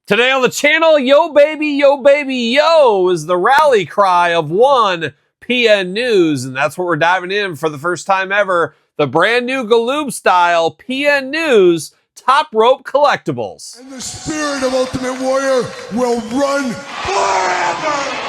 Today on the channel, yo baby, yo is the rally cry of one PN News, and that's what we're diving in for the first time ever. The brand new Galoobs style PN News Top Rope Collectibles. And the spirit of Ultimate Warrior will run forever!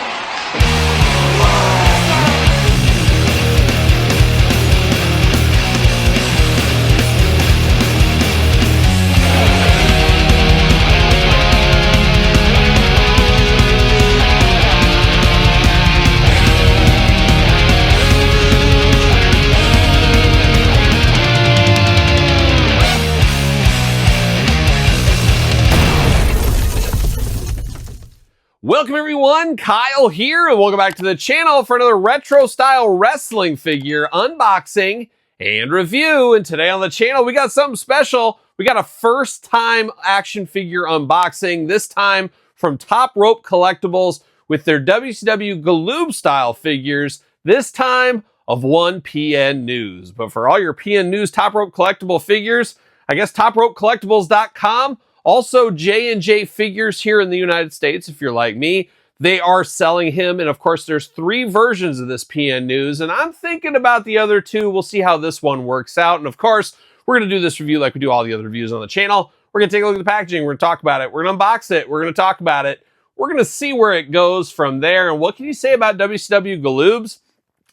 Welcome everyone, Kyle here, and welcome back to the channel for another retro style wrestling figure unboxing and review. And today on the channel, we got something special. We got a first time action figure unboxing, this time from Top Rope Collectibles with their WCW Galoobs style figures, this time of one PN News. But for all your PN News Top Rope Collectible figures, I guess topropecollectibles.com. Also, J&J Figures here in the United States, if you're like me, they are selling him. And of course, there's 3 versions of this PN News, and I'm thinking about the other 2. We'll see how this one works out. And of course, we're going to do this review like we do all the other reviews on the channel. We're going to take a look at the packaging. We're going to talk about it. We're going to unbox it. We're going to talk about it. We're going to see where it goes from there. And what can you say about WCW Galoobs?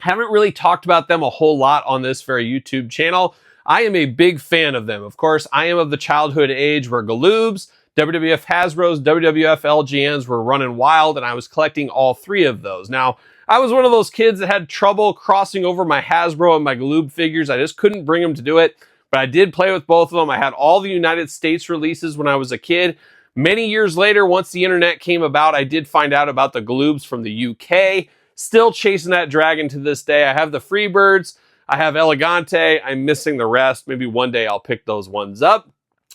Haven't really talked about them a whole lot on this very YouTube channel. I am a big fan of them. Of course, I am of the childhood age where Galoobs, WWF Hasbros, WWF LGNs were running wild, and I was collecting all 3 of those. Now, I was one of those kids that had trouble crossing over my Hasbro and my Galoob figures. I just couldn't bring them to do it, but I did play with both of them. I had all the United States releases when I was a kid. Many years later, once the internet came about, I did find out about the Galoobs from the UK. Still chasing that dragon to this day. I have the Freebirds. I have Elegante. I'm missing the rest. Maybe one day I'll pick those ones up.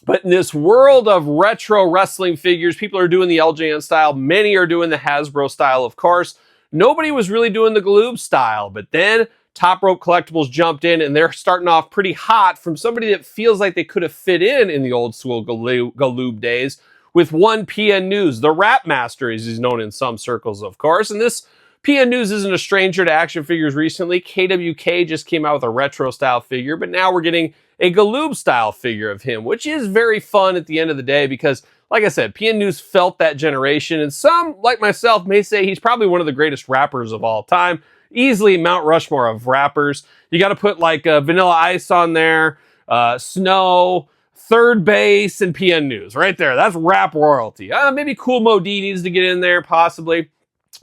But in this world of retro wrestling figures, people are doing the LJN style. Many are doing the Hasbro style, of course. Nobody was really doing the Galoobs style. But then Top Rope Collectibles jumped in, and they're starting off pretty hot from somebody that feels like they could have fit in the old school Galoob days with one PN News. The Rap Master, as he's known in some circles, of course. And this PN News isn't a stranger to action figures recently. KWK just came out with a retro style figure, but now we're getting a Galoob style figure of him, which is very fun at the end of the day because, like I said, PN News felt that generation, and some, like myself, may say he's probably one of the greatest rappers of all time. Easily Mount Rushmore of rappers. You got to put like Vanilla Ice on there, Snow, Third Base, and PN News right there. That's rap royalty. Maybe Cool Mo D needs to get in there, possibly.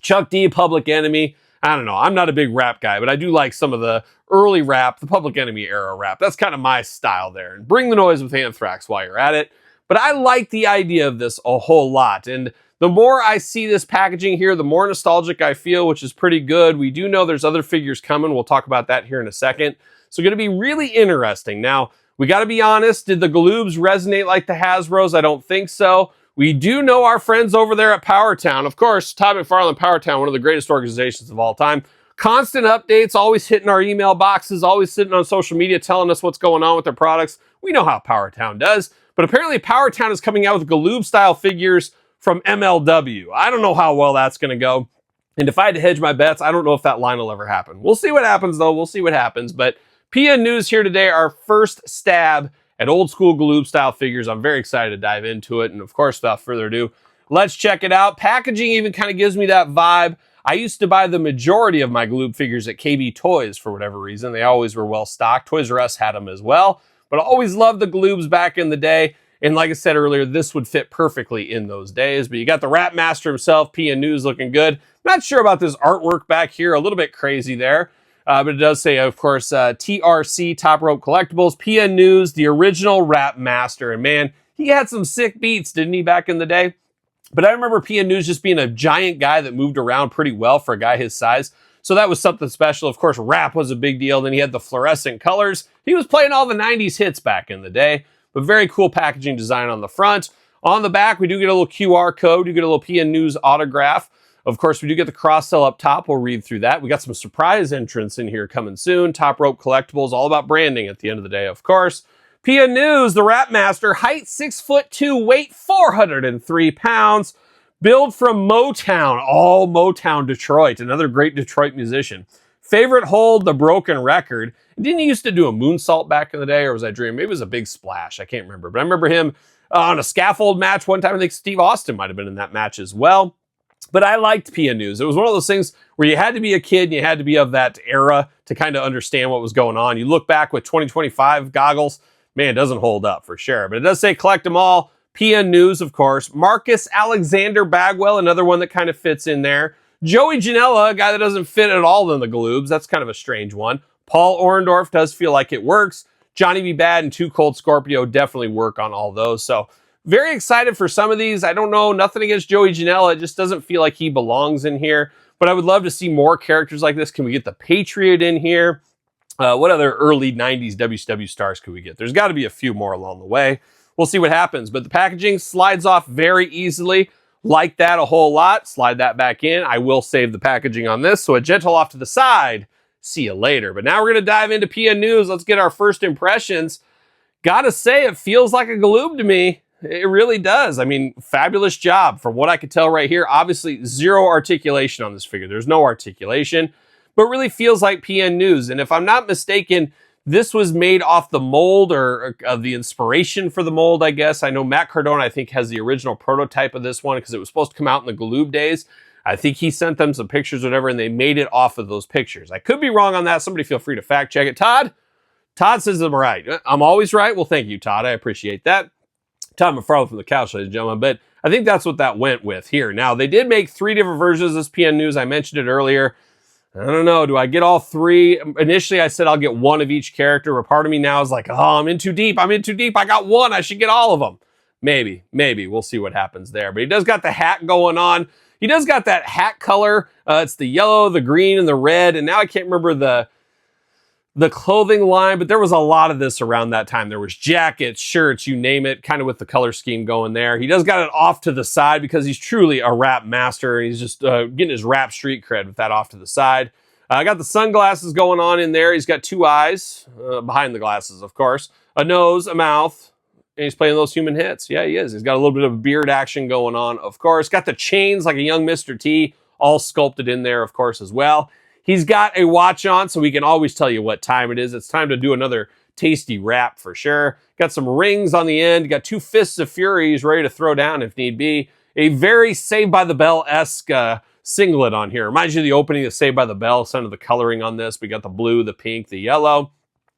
Chuck D, Public Enemy. I don't know. I'm not a big rap guy, but I do like some of the early rap, the Public Enemy era rap. That's kind of my style there. And Bring the Noise with Anthrax while you're at it. But I like the idea of this a whole lot. And the more I see this packaging here, the more nostalgic I feel, which is pretty good. We do know there's other figures coming. We'll talk about that here in a second. So going to be really interesting. Now, we got to be honest. Did the Galoobs resonate like the Hasbros? I don't think so. We do know our friends over there at Powertown. Of course, Todd McFarlane Powertown, one of the greatest organizations of all time. Constant updates, always hitting our email boxes, always sitting on social media telling us what's going on with their products. We know how Powertown does. But apparently Powertown is coming out with Galoob-style figures from MLW. I don't know how well that's going to go. And if I had to hedge my bets, I don't know if that line will ever happen. We'll see what happens, though. We'll see what happens. But PN News here today, our first stab at old school Galoob style figures. I'm very excited to dive into it. And of course, without further ado, let's check it out. Packaging even kind of gives me that vibe. I used to buy the majority of my Galoob figures at KB Toys for whatever reason. They always were well stocked. Toys R Us had them as well. But I always loved the Galoobs back in the day. And like I said earlier, this would fit perfectly in those days. But you got the Rap Master himself, PN News, looking good. Not sure about this artwork back here. A little bit crazy there. But it does say, of course, TRC, Top Rope Collectibles, PN News, the original Rap Master. And man, he had some sick beats, didn't he, back in the day? But I remember PN News just being a giant guy that moved around pretty well for a guy his size. So that was something special. Of course, rap was a big deal. Then he had the fluorescent colors. He was playing all the 90s hits back in the day. But very cool packaging design on the front. On the back, we do get a little QR code. You get a little PN News autograph. Of course, we do get the cross-sell up top. We'll read through that. We got some surprise entrants in here coming soon. Top Rope Collectibles, all about branding at the end of the day, of course. PN News, the Rap Master, height 6'2", weight 403 pounds, build from Motown, all Motown Detroit, another great Detroit musician. Favorite hold, the broken record. Didn't he used to do a moonsault back in the day, or was I dreaming? Maybe it was a big splash. I can't remember. But I remember him on a scaffold match one time. I think Steve Austin might have been in that match as well. But I liked PN News. It was one of those things where you had to be a kid and you had to be of that era to kind of understand what was going on. You look back with 2025 goggles, man, it doesn't hold up for sure. But it does say collect them all. PN News, of course. Marcus Alexander Bagwell, another one that kind of fits in there. Joey Janela, a guy that doesn't fit at all in the Galoobs. That's kind of a strange one. Paul Orndorff does feel like it works. Johnny B. Bad and Too Cold Scorpio definitely work on all those. So very excited for some of these. I don't know, nothing against Joey Janela. It just doesn't feel like he belongs in here. But I would love to see more characters like this. Can we get the Patriot in here? What other early 90s WCW stars could we get? There's got to be a few more along the way. We'll see what happens. But the packaging slides off very easily. Like that a whole lot. Slide that back in. I will save the packaging on this. So a gentle off to the side. See you later. But now we're going to dive into PN News. Let's get our first impressions. Gotta say, it feels like a Galoob to me. It really does. I mean, fabulous job. From what I could tell right here, obviously zero articulation on this figure. There's no articulation, but really feels like PN News. And if I'm not mistaken, this was made off the mold or the inspiration for the mold, I guess. I know Matt Cardona, I think, has the original prototype of this one because it was supposed to come out in the Galoob days. I think he sent them some pictures or whatever, and they made it off of those pictures. I could be wrong on that. Somebody feel free to fact check it. Todd says I'm right. I'm always right. Well, thank you, Todd. I appreciate that. Todd McFarland from the couch, ladies and gentlemen. But I think that's what that went with here. Now, they did make 3 different versions of this PN News. I mentioned it earlier. I don't know. Do I get all 3? Initially, I said I'll get 1 of each character. But part of me now is like, oh, I'm in too deep. I'm in too deep. I got 1. I should get all of them. Maybe. We'll see what happens there. But he does got the hat going on. He does got that hat color. It's the yellow, the green, and the red. And now I can't remember the clothing line, but there was a lot of this around that time. There was jackets, shirts, you name it, kind of with the color scheme going there. He does got it off to the side because he's truly a rap master. He's just getting his rap street cred with that off to the side. I got the sunglasses going on in there. He's got 2 eyes behind the glasses, of course, a nose, a mouth, and he's playing those human hits. Yeah, he is. He's got a little bit of beard action going on, of course. Got the chains like a young Mr. T, all sculpted in there, of course, as well. He's got a watch on, so we can always tell you what time it is. It's time to do another tasty rap for sure. Got some rings on the end. Got 2 fists of fury he's ready to throw down if need be. A very Saved by the Bell-esque singlet on here. Reminds you of the opening of Saved by the Bell. Some of the coloring on this. We got the blue, the pink, the yellow.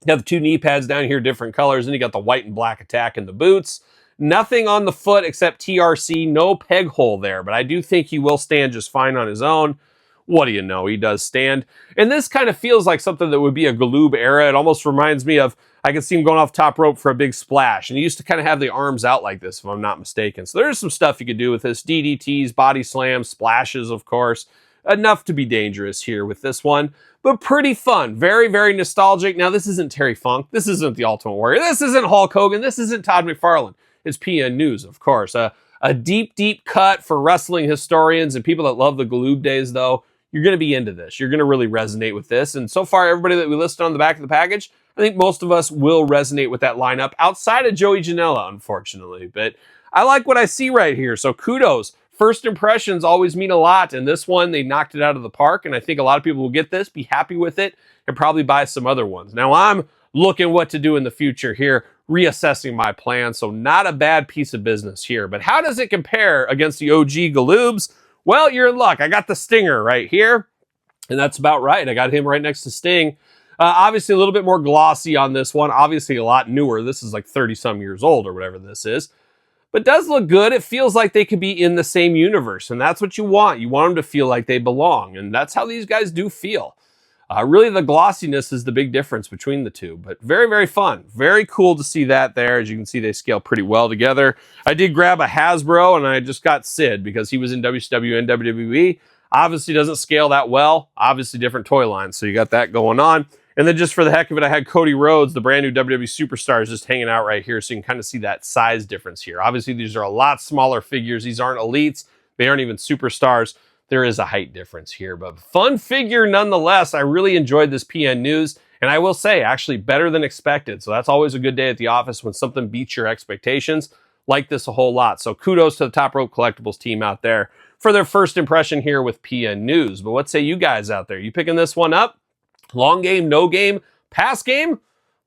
Got the 2 knee pads down here, different colors. And you got the white and black attack in the boots. Nothing on the foot except TRC. No peg hole there, but I do think he will stand just fine on his own. What do you know? He does stand. And this kind of feels like something that would be a Galoob era. It almost reminds me of, I can see him going off top rope for a big splash. And he used to kind of have the arms out like this, if I'm not mistaken. So there's some stuff you could do with this. DDTs, body slams, splashes, of course. Enough to be dangerous here with this one. But pretty fun. Very, very nostalgic. Now, this isn't Terry Funk. This isn't The Ultimate Warrior. This isn't Hulk Hogan. This isn't Todd McFarlane. It's PN News, of course. A deep, deep cut for wrestling historians and people that love the Galoob days, though. You're going to be into this. You're going to really resonate with this. And so far, everybody that we listed on the back of the package, I think most of us will resonate with that lineup outside of Joey Janela, unfortunately. But I like what I see right here. So kudos. First impressions always mean a lot. And this one, they knocked it out of the park. And I think a lot of people will get this, be happy with it, and probably buy some other ones. Now, I'm looking what to do in the future here, reassessing my plan. So not a bad piece of business here. But how does it compare against the OG Galoobs? Well, you're in luck. I got the Stinger right here, and that's about right. I got him right next to Sting. Obviously, a little bit more glossy on this one. Obviously, a lot newer. This is like 30-some years old or whatever this is. But does look good. It feels like they could be in the same universe, and that's what you want. You want them to feel like they belong, and that's how these guys do feel. Really, the glossiness is the big difference between the two, but very, very fun. Very cool to see that there. As you can see, they scale pretty well together. I did grab a Hasbro, and I just got Sid because he was in WCW and WWE. Obviously doesn't scale that well. Obviously different toy lines, so you got that going on. And then just for the heck of it, I had Cody Rhodes, the brand new WWE Superstars, just hanging out right here, so you can kind of see that size difference here. Obviously, these are a lot smaller figures. These aren't elites. They aren't even superstars. There is a height difference here, but fun figure nonetheless. I really enjoyed this PN News. And I will say, actually better than expected. So that's always a good day at the office when something beats your expectations. Like this a whole lot. So kudos to the Top Rope Collectibles team out there for their first impression here with PN News. But what say you guys out there? You picking this one up? Long game, no game, pass game?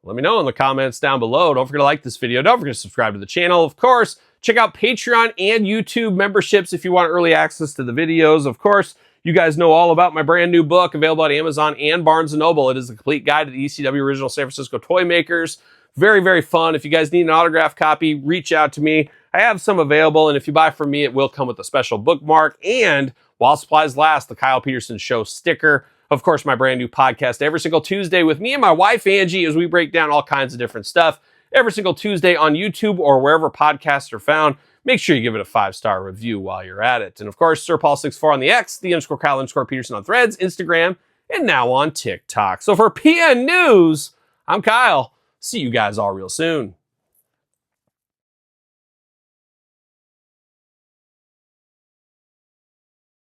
Let me know in the comments down below. Don't forget to like this video. Don't forget to subscribe to the channel. Of course, check out Patreon and YouTube memberships if you want early access to the videos. Of course, you guys know all about my brand new book available at Amazon and Barnes & Noble. It is the complete guide to the ECW original San Francisco toy makers. Very, very fun. If you guys need an autographed copy, reach out to me. I have some available, and if you buy from me, it will come with a special bookmark. And while supplies last, the Kyle Peterson Show sticker. Of course, my brand new podcast every single Tuesday with me and my wife, Angie, as we break down all kinds of different stuff. Every single Tuesday on YouTube or wherever podcasts are found. Make sure you give it a 5-star review while you're at it. And of course, Sir Paul64 on the X, _Kyle_Peterson on Threads, Instagram, and now on TikTok. So for PN News, I'm Kyle. See you guys all real soon.